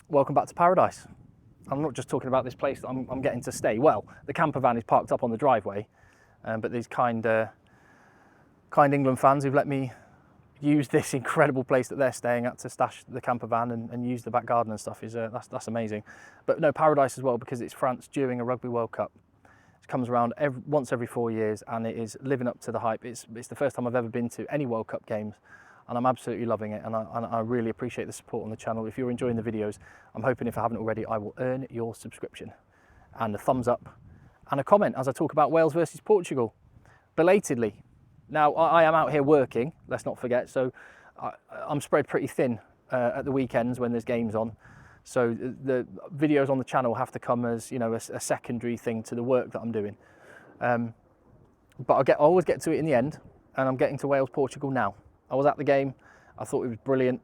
welcome back to paradise. I'm not just talking about this place that I'm getting to stay. Well, the camper van is parked up on the driveway, but these kind England fans who've let me use this incredible place that they're staying at to stash the camper van and use the back garden and stuff is that's amazing. But no, paradise as well, because it's France during a Rugby World Cup. It comes around once every 4 years, and it is living up to the hype. It's the first time I've ever been to any World Cup games, and I'm absolutely loving it, and I really appreciate the support on the channel. If you're enjoying the videos, I'm hoping, if I haven't already, I will earn your subscription and a thumbs up and a comment as I talk about Wales versus Portugal, belatedly. Now, I am out here working, let's not forget, so I'm spread pretty thin at the weekends when there's games on. So the videos on the channel have to come as, you know, a secondary thing to the work that I'm doing. But I always get to it in the end, and I'm getting to Wales-Portugal now. I was at the game, I thought it was brilliant.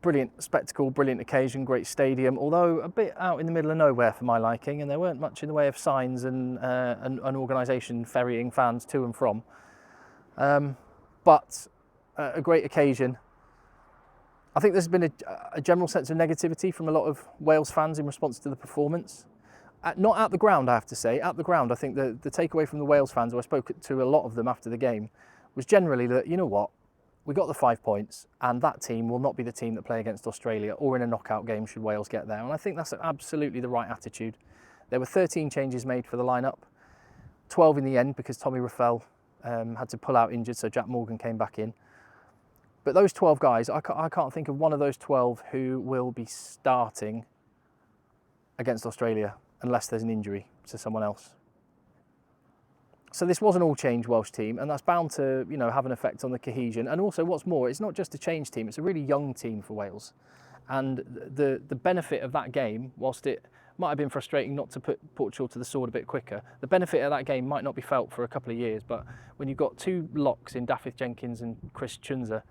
Brilliant spectacle, brilliant occasion, great stadium, although a bit out in the middle of nowhere for my liking, and there weren't much in the way of signs and an organisation ferrying fans to and from. But a great occasion. I think there's been a general sense of negativity from a lot of Wales fans in response to the performance. Not at the ground, I have to say. At the ground, I think the takeaway from the Wales fans, who I spoke to a lot of them after the game, was generally that, you know what, we got the 5 points, and that team will not be the team that play against Australia or in a knockout game should Wales get there. And I think that's absolutely the right attitude. There were 13 changes made for the lineup, 12 in the end because Tommy Raffel had to pull out injured, so Jack Morgan came back in. But those 12 guys, I can't think of one of those 12 who will be starting against Australia unless there's an injury to someone else. So this was an all-change Welsh team, and that's bound to, you know, have an effect on the cohesion. And also, what's more, it's not just a change team; it's a really young team for Wales. And the benefit of that game, whilst it might have been frustrating not to put Portugal to the sword a bit quicker, the benefit of that game might not be felt for a couple of years. But when you've got two locks in Dafydd Jenkins and Chris Chunza,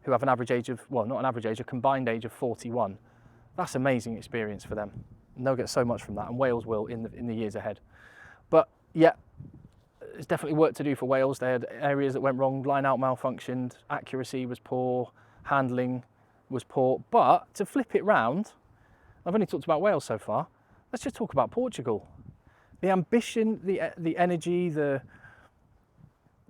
who have an average age of, well, not an average age, a combined age of 41, that's amazing experience for them. And they'll get so much from that, and Wales will in the years ahead. But yeah. There's definitely work to do for Wales. They had areas that went wrong, line-out malfunctioned, accuracy was poor, handling was poor. But to flip it round, I've only talked about Wales so far, let's just talk about Portugal. The ambition, the energy, the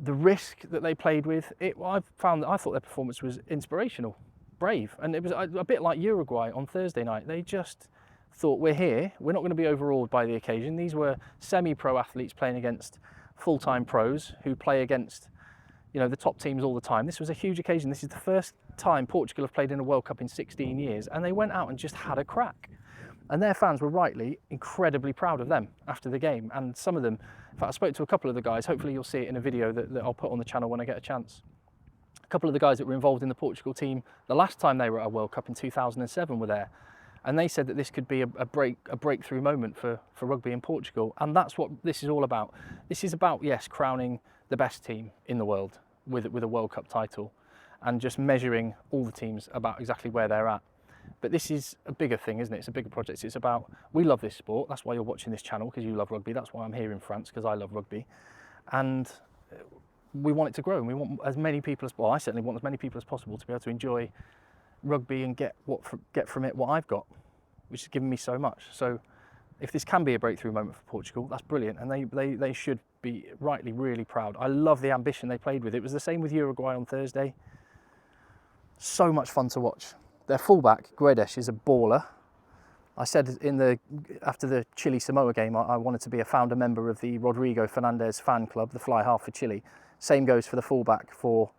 risk that they played with, I thought their performance was inspirational, brave. And it was a bit like Uruguay on Thursday night. They just thought, we're here, we're not going to be overawed by the occasion. These were semi-pro athletes playing against full-time pros who play against, you know, the top teams all the time. This was a huge occasion. This is the first time Portugal have played in a World Cup in 16 years, and they went out and just had a crack. And their fans were rightly incredibly proud of them after the game. And some of them, in fact, I spoke to a couple of the guys, hopefully you'll see it in a video that I'll put on the channel when I get a chance. A couple of the guys that were involved in the Portugal team the last time they were at a World Cup in 2007 were there. And they said that this could be a breakthrough moment for rugby in Portugal. And that's what this is all about. This is about, yes, crowning the best team in the world with a World Cup title and just measuring all the teams about exactly where they're at. But this is a bigger thing, isn't it? It's a bigger project. It's about, we love this sport. That's why you're watching this channel, because you love rugby. That's why I'm here in France, because I love rugby. And we want it to grow. And we want as many people as, well, I certainly want as many people as possible to be able to enjoy rugby and get from it what I've got, which has given me so much. So if this can be a breakthrough moment for Portugal, that's brilliant, and they should be rightly really proud. I love the ambition they played with. It was the same with Uruguay on Thursday. So much fun to watch. Their fullback, Guedes, is a baller. I said after the Chile-Samoa game, I wanted to be a founder member of the Rodrigo Fernandez fan club, the fly half for Chile. Same goes for the fullback for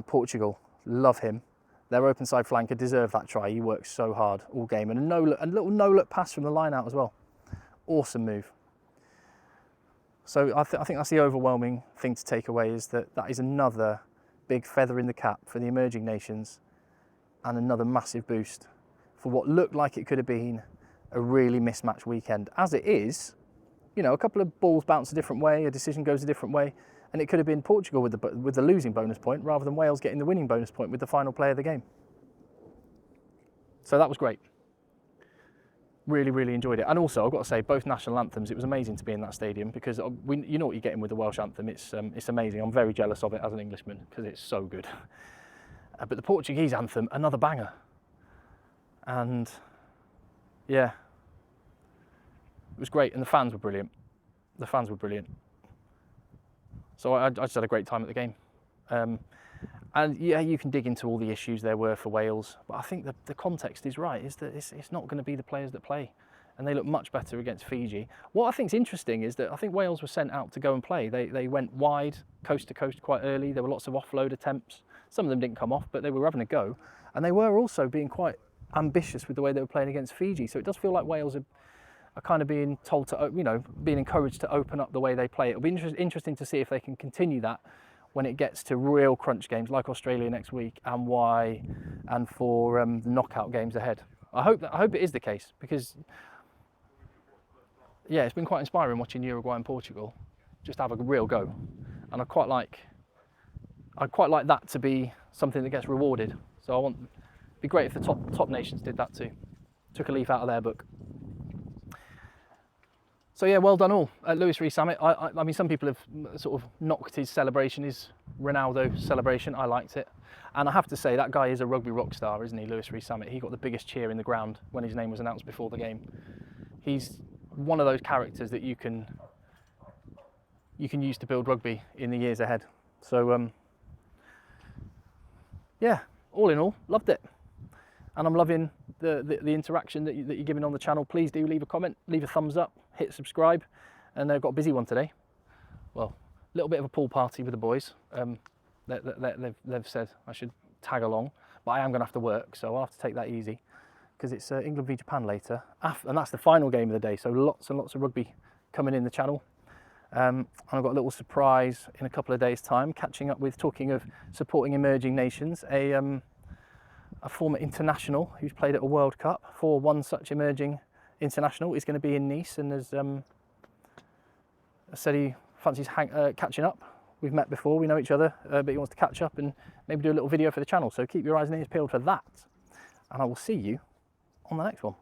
Portugal. Love him. Their open side flanker deserved that try. He worked so hard all game. And a little no-look pass from the line out as well. Awesome move. So I think that's the overwhelming thing to take away, is that is another big feather in the cap for the emerging nations and another massive boost for what looked like it could have been a really mismatched weekend. As it is, you know, a couple of balls bounce a different way, a decision goes a different way, and it could have been Portugal with the losing bonus point rather than Wales getting the winning bonus point with the final play of the game. So that was great. Really, really enjoyed it. And also, I've got to say, both national anthems, it was amazing to be in that stadium, because you know what you're getting with the Welsh anthem. It's amazing. I'm very jealous of it as an Englishman because it's so good. But the Portuguese anthem, another banger. And yeah, it was great, and the fans were brilliant. The fans were brilliant. So I just had a great time at the game. And yeah, you can dig into all the issues there were for Wales, but I think the context is right, is that it's not going to be the players that play, and they look much better against Fiji. What I think is interesting is that I think Wales were sent out to go and play. They went wide, coast to coast quite early. There were lots of offload attempts. Some of them didn't come off, but they were having a go. And they were also being quite ambitious with the way they were playing against Fiji. So it does feel like Wales are kind of being told to, you know, being encouraged to open up the way they play. It'll be interesting to see if they can continue that when it gets to real crunch games like Australia next week and for the knockout games ahead. I hope it is the case, because yeah, it's been quite inspiring watching Uruguay and Portugal just have a real go, and I'd quite like that to be something that gets rewarded. So it'd be great if the top nations did that too, took a leaf out of their book. So yeah, well done all at Lewis Rees-Zammit. I mean, some people have sort of knocked his celebration, his Ronaldo celebration. I liked it. And I have to say, that guy is a rugby rock star, isn't he, Lewis Rees-Zammit? He got the biggest cheer in the ground when his name was announced before the game. He's one of those characters that you can use to build rugby in the years ahead. So yeah, all in all, loved it. And I'm loving the interaction that you're giving on the channel. Please do leave a comment, leave a thumbs up, hit subscribe. And I've got a busy one today. Well, a little bit of a pool party with the boys. They've said I should tag along, but I am going to have to work, so I'll have to take that easy, because it's England v Japan later, and that's the final game of the day. So lots and lots of rugby coming in the channel. And I've got a little surprise in a couple of days' time, catching up with, talking of supporting emerging nations, a former international who's played at a World Cup for one such emerging international is going to be in Nice, and has said he fancies catching up. We've met before, we know each other, but he wants to catch up and maybe do a little video for the channel. So keep your eyes and ears peeled for that, and I will see you on the next one.